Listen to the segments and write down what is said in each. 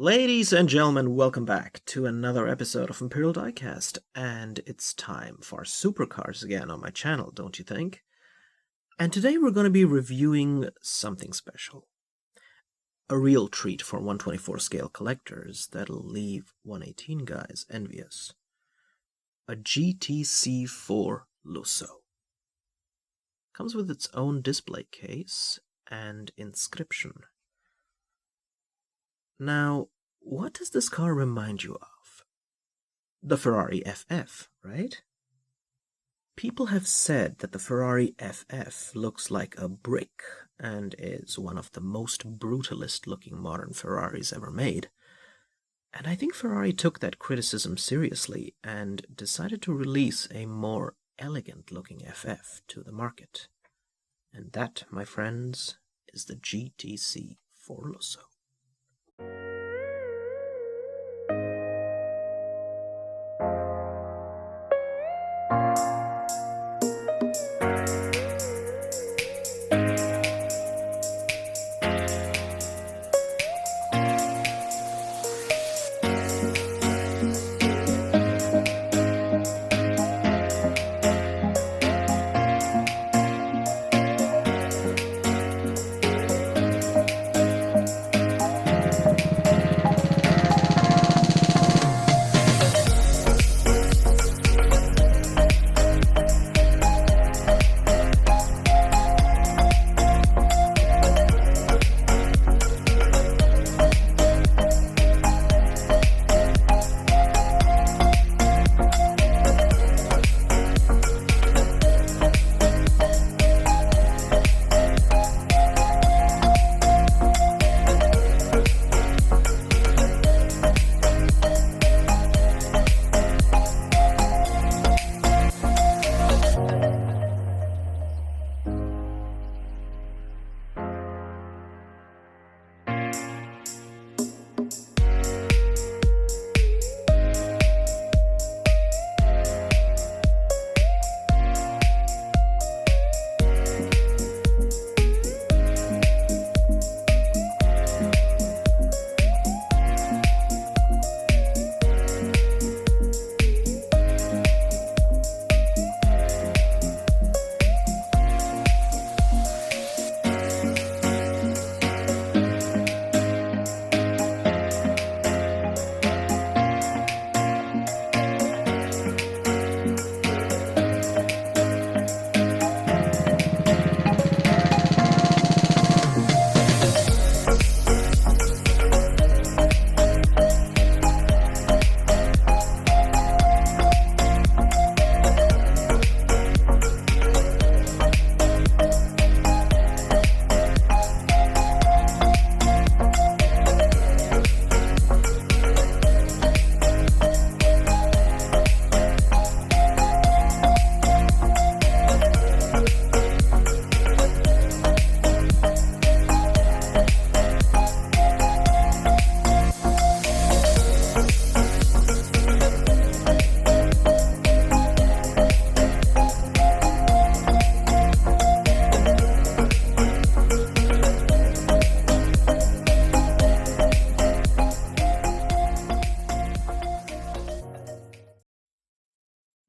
Ladies and gentlemen, welcome back to another episode of Imperial Diecast, and it's time for supercars again on my channel, don't you think? And today we're going to be reviewing something special. A real treat for 124 scale collectors that'll leave 118 guys envious. A GTC4Lusso. Comes with its own display case and inscription. Now, what does this car remind you of? The Ferrari FF, right? People have said that the Ferrari FF looks like a brick and is one of the most brutalist-looking modern Ferraris ever made. And I think Ferrari took that criticism seriously and decided to release a more elegant-looking FF to the market. And that, my friends, is the GTC4Lusso.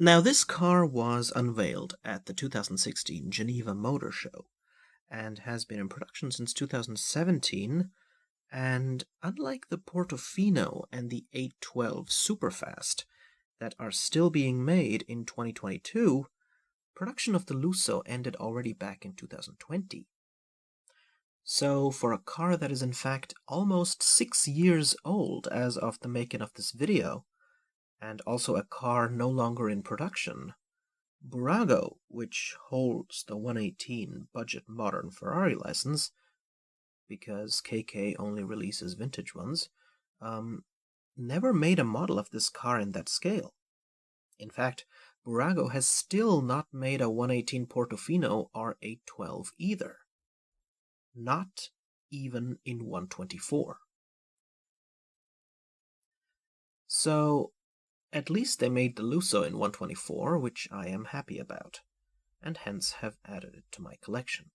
Now, this car was unveiled at the 2016 Geneva Motor Show and has been in production since 2017, and unlike the Portofino and the 812 Superfast that are still being made in 2022, production of the Lusso ended already back in 2020. So, for a car that is in fact almost 6 years old as of the making of this video, and also a car no longer in production, Bburago, which holds the 118 budget modern Ferrari license, because KK only releases vintage ones, never made a model of this car in that scale. In fact, Bburago has still not made a 118 Portofino or 812 either. Not even in 124. So, at least they made the Lusso in 124, which I am happy about, and hence have added it to my collection.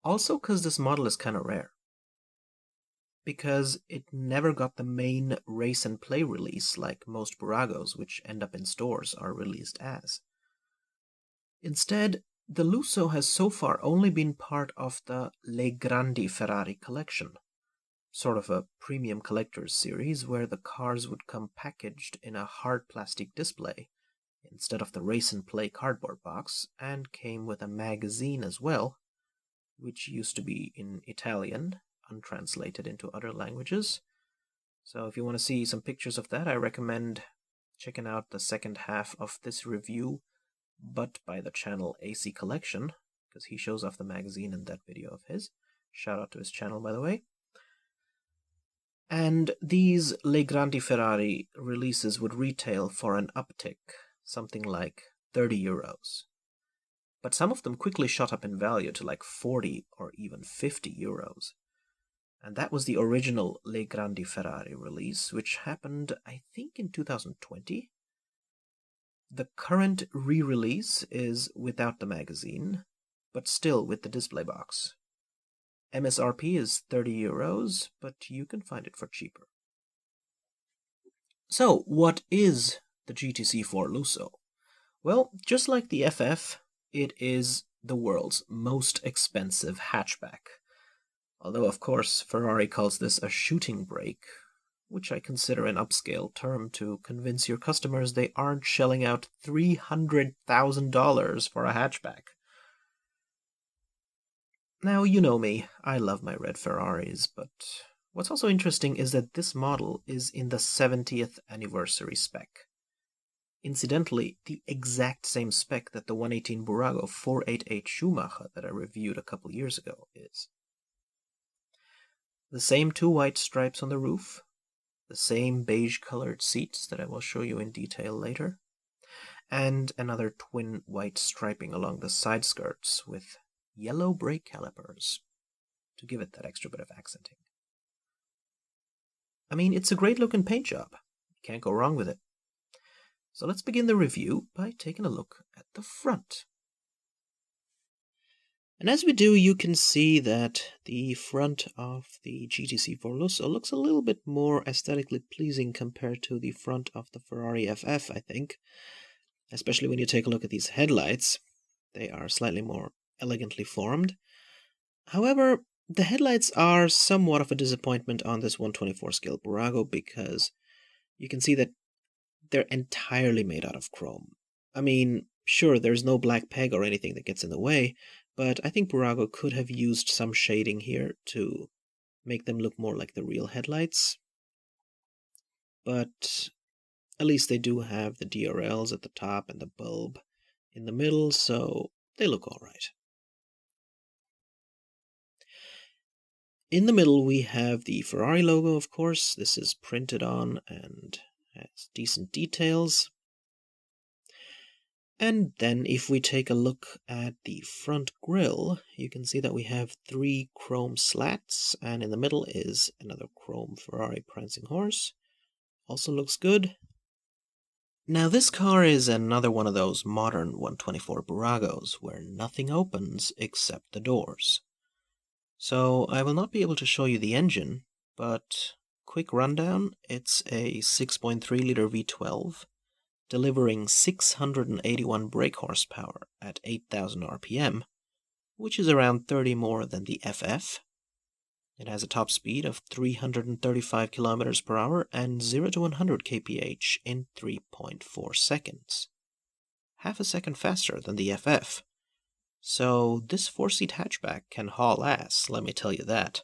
Also because this model is kinda rare. because it never got the main race and play release like most Buragos, which end up in stores, are released as. Instead, the Lusso has so far only been part of the Grandi Ferrari collection, sort of a premium collector's series where the cars would come packaged in a hard plastic display instead of the race and play cardboard box, and came with a magazine as well, which used to be in Italian, untranslated into other languages. So if you want to see some pictures of that, I recommend checking out the second half of this review, but by the channel AC Collection, because he shows off the magazine in that video of his. Shout out to his channel, by the way. And these Grandi Ferrari releases would retail for an uptick, something like 30 euros. But some of them quickly shot up in value to like 40 or even 50 euros. And that was the original Grandi Ferrari release, which happened, I think, in 2020. The current re-release is without the magazine, but still with the display box. MSRP is 30 euros, but you can find it for cheaper. So, what is the GTC4Lusso? Well, just like the FF, it is the world's most expensive hatchback. Although, of course, Ferrari calls this a shooting brake, which I consider an upscale term to convince your customers they aren't shelling out $300,000 for a hatchback. Now, you know me, I love my red Ferraris, but what's also interesting is that this model is in the 70th anniversary spec. Incidentally, the exact same spec that the 118 Bburago 488 Schumacher that I reviewed a couple years ago is. The same two white stripes on the roof, the same beige-colored seats that I will show you in detail later, and another twin white striping along the side skirts with yellow brake calipers to give it that extra bit of accenting. I mean, it's a great-looking paint job. You can't go wrong with it. So let's begin the review by taking a look at the front. And as we do, you can see that the front of the GTC4Lusso looks a little bit more aesthetically pleasing compared to the front of the Ferrari FF, I think. Especially when you take a look at these headlights. They are slightly more elegantly formed. However, the headlights are somewhat of a disappointment on this 124 scale Bburago because you can see that they're entirely made out of chrome. I mean, sure, there's no black peg or anything that gets in the way, but I think Bburago could have used some shading here to make them look more like the real headlights. But at least they do have the DRLs at the top and the bulb in the middle, so they look alright. In the middle we have the Ferrari logo, of course. This is printed on and has decent details. And then if we take a look at the front grille, you can see that we have 3 chrome slats, and in the middle is another chrome Ferrari prancing horse. Also looks good. Now this car is another one of those modern 124 Bburagos where nothing opens except the doors. So I will not be able to show you the engine, but quick rundown, it's a 6.3-liter V12, delivering 681 brake horsepower at 8,000 RPM, which is around 30 more than the FF. It has a top speed of 335 km per hour and 0 to 100 kph in 3.4 seconds. Half a second faster than the FF. So this 4-seat hatchback can haul ass, let me tell you that.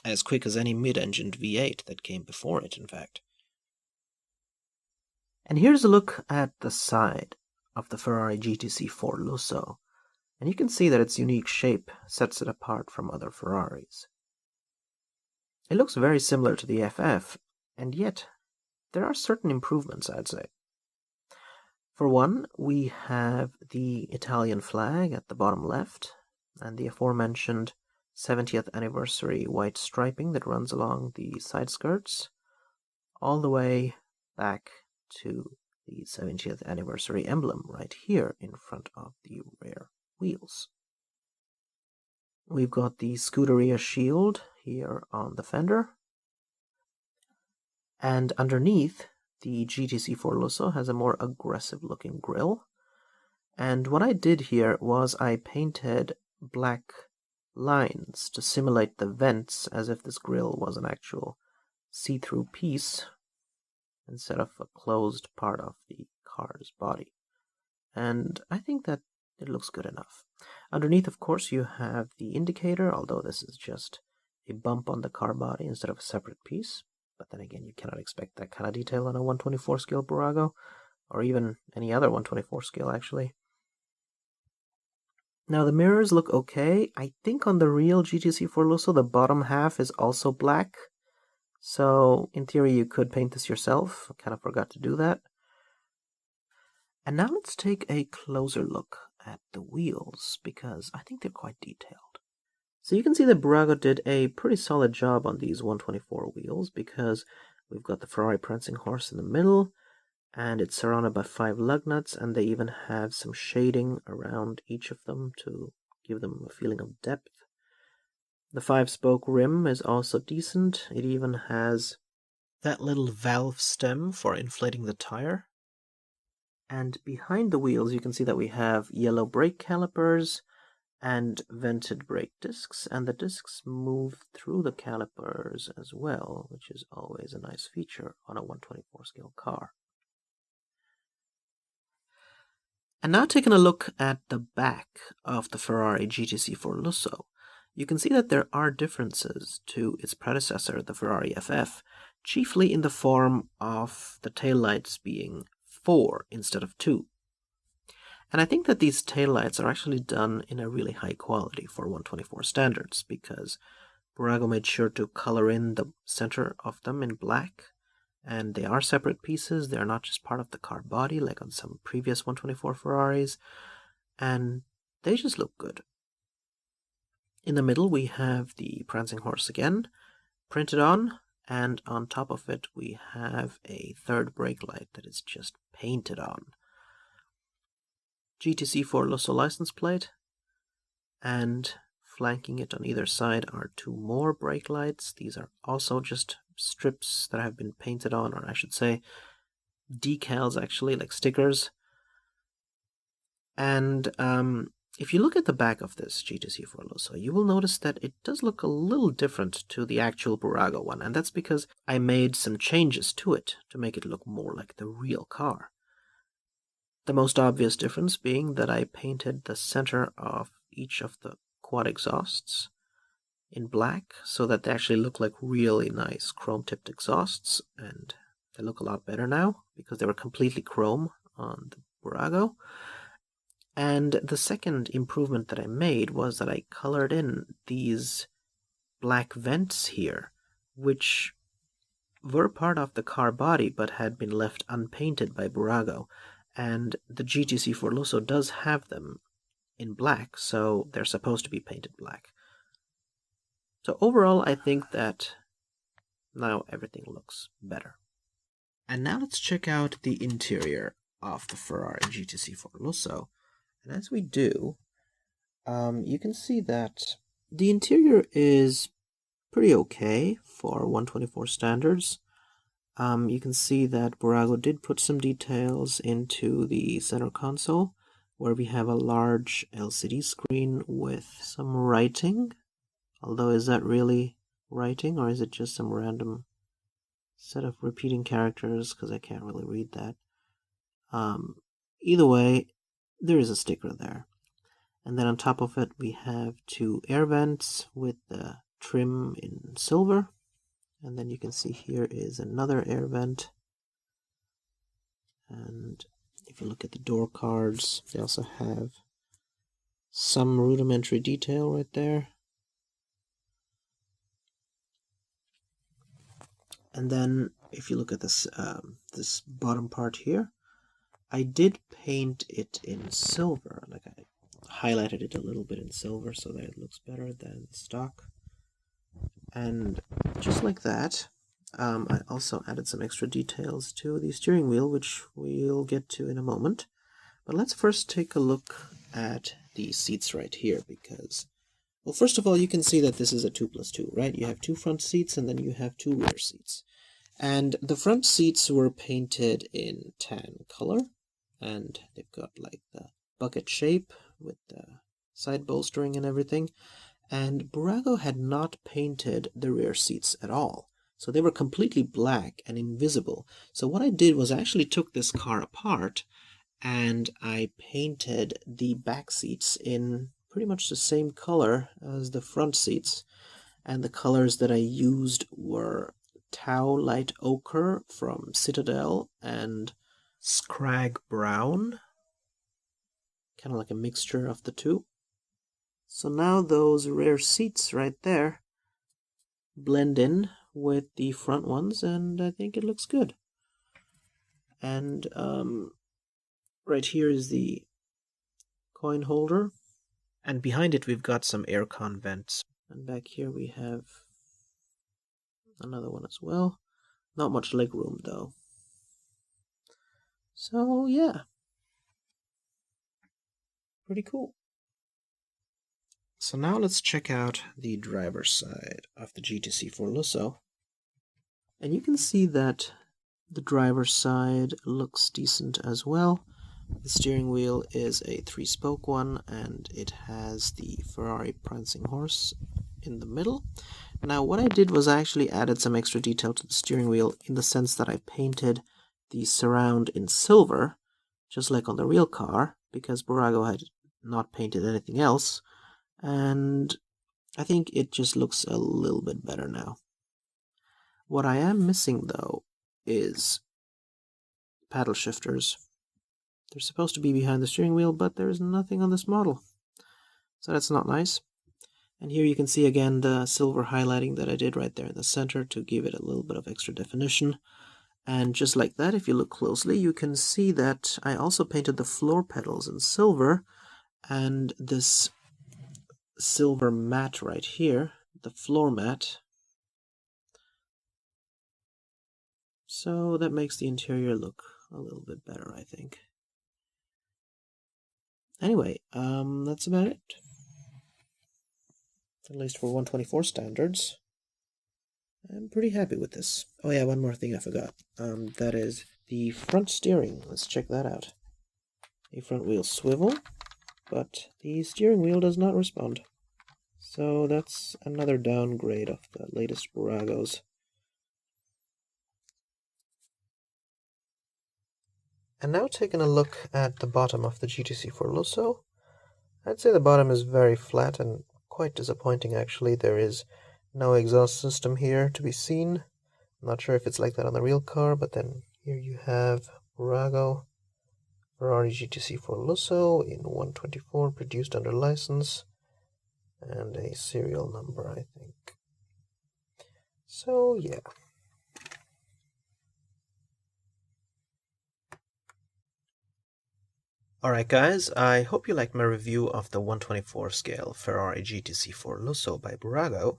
As quick as any mid-engined V8 that came before it, in fact. And here's a look at the side of the Ferrari GTC4Lusso, and you can see that its unique shape sets it apart from other Ferraris. It looks very similar to the FF, and yet there are certain improvements, I'd say. For one, we have the Italian flag at the bottom left, and the aforementioned 70th anniversary white striping that runs along the side skirts, all the way back to the 70th anniversary emblem right here in front of the rear wheels. We've got the Scuderia shield here on the fender. And underneath, the GTC4Lusso has a more aggressive looking grille. And what I did here was I painted black lines to simulate the vents as if this grille was an actual see-through piece instead of a closed part of the car's body. And I think that it looks good enough. Underneath, of course, you have the indicator, although this is just a bump on the car body instead of a separate piece. But then again, you cannot expect that kind of detail on a 124 scale Bburago, or even any other 124 scale actually. Now the mirrors look okay. I think on the real GTC4Lusso the bottom half is also black. So in theory you could paint this yourself. I kind of forgot to do that. And now let's take a closer look at the wheels, because I think they're quite detailed. So you can see that Bburago did a pretty solid job on these 124 wheels, because we've got the Ferrari prancing horse in the middle, and it's surrounded by 5 lug nuts, and they even have some shading around each of them to give them a feeling of depth. The 5-spoke rim is also decent. It even has that little valve stem for inflating the tire. And behind the wheels you can see that we have yellow brake calipers and vented brake discs, and the discs move through the calipers as well, which is always a nice feature on a 124 scale car. And now taking a look at the back of the Ferrari GTC4Lusso, you can see that there are differences to its predecessor, the Ferrari FF, chiefly in the form of the taillights being 4 instead of 2. And I think that these taillights are actually done in a really high quality for 124 standards, because Bburago made sure to color in the center of them in black, and they are separate pieces. They're not just part of the car body like on some previous 124 Ferraris, and they just look good. In the middle we have the prancing horse again, printed on, and on top of it we have a third brake light that is just painted on. GTC4Lusso license plate, and flanking it on either side are 2 more brake lights. These are also just strips that have been painted on, or I should say decals actually, like stickers. And if you look at the back of this GTC4Lusso, you will notice that it does look a little different to the actual Bburago one, and that's because I made some changes to it to make it look more like the real car. The most obvious difference being that I painted the center of each of the quad exhausts in black, so that they actually look like really nice chrome-tipped exhausts, and they look a lot better now because they were completely chrome on the Bburago. And the second improvement that I made was that I colored in these black vents here, which were part of the car body but had been left unpainted by Bburago. And the GTC4Lusso does have them in black, so they're supposed to be painted black. So overall, I think that now everything looks better. And now let's check out the interior of the Ferrari GTC4Lusso. And as we do, you can see that the interior is pretty okay for 124 standards. You can see that Bburago did put some details into the center console, where we have a large LCD screen with some writing. Although, is that really writing, or is it just some random set of repeating characters? Because I can't really read that. Either way, there is a sticker there. And then on top of it, we have 2 air vents with the trim in silver. And then you can see here is another air vent. And if you look at the door cards, they also have some rudimentary detail right there. And then if you look at this this bottom part here, I did paint it in silver. Like I highlighted it a little bit in silver so that it looks better than stock. And just like that, I also added some extra details to the steering wheel, which we'll get to in a moment. But let's first take a look at the seats right here, because Well, first of all, you can see that this is a 2+2, right? You have 2 front seats and then you have 2 rear seats. And the front seats were painted in tan color, and they've got like the bucket shape with the side bolstering and everything. And Bburago had not painted the rear seats at all. So they were completely black and invisible. So what I did was I actually took this car apart and I painted the back seats in pretty much the same color as the front seats. And the colors that I used were Tau Light Ochre from Citadel and Scrag Brown. Kind of like a mixture of the two. So now those rear seats right there blend in with the front ones, and I think it looks good. And right here is the coin holder, and behind it we've got some aircon vents. And back here we have another one as well. Not much leg room though. So yeah, pretty cool. So now let's check out the driver's side of the GTC4Lusso. And you can see that the driver's side looks decent as well. The steering wheel is a 3-spoke one, and it has the Ferrari prancing horse in the middle. Now what I did was I actually added some extra detail to the steering wheel in the sense that I painted the surround in silver, just like on the real car, because Bburago had not painted anything else. And I think it just looks a little bit better now. What I am missing though is paddle shifters. They're supposed to be behind the steering wheel, but there's nothing on this model. So that's not nice. And here you can see again the silver highlighting that I did right there in the center to give it a little bit of extra definition. And just like that, if you look closely, you can see that I also painted the floor pedals in silver, and this silver mat right here, the floor mat. So that makes the interior look a little bit better, I think. Anyway, that's about it. At least for 124 standards. I'm pretty happy with this. Oh yeah, one more thing I forgot. That is the front steering. Let's check that out. A front wheel swivel, but the steering wheel does not respond. So that's another downgrade of the latest Bburagos. And now taking a look at the bottom of the GTC4Lusso, I'd say the bottom is very flat and quite disappointing actually. There is no exhaust system here to be seen. I'm not sure if it's like that on the real car, but then here you have Bburago Ferrari GTC4Lusso in 124, produced under license, and a serial number, I think. So yeah. Alright guys, I hope you liked my review of the 124 scale Ferrari GTC4Lusso by Bburago.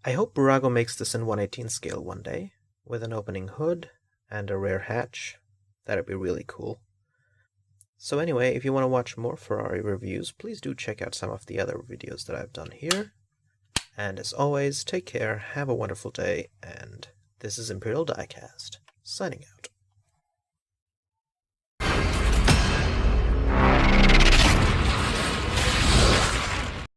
I hope Bburago makes this in 118 scale one day, with an opening hood and a rear hatch. That'd be really cool. So anyway, if you want to watch more Ferrari reviews, please do check out some of the other videos that I've done here. And as always, take care, have a wonderful day, and this is Imperial Diecast, signing out.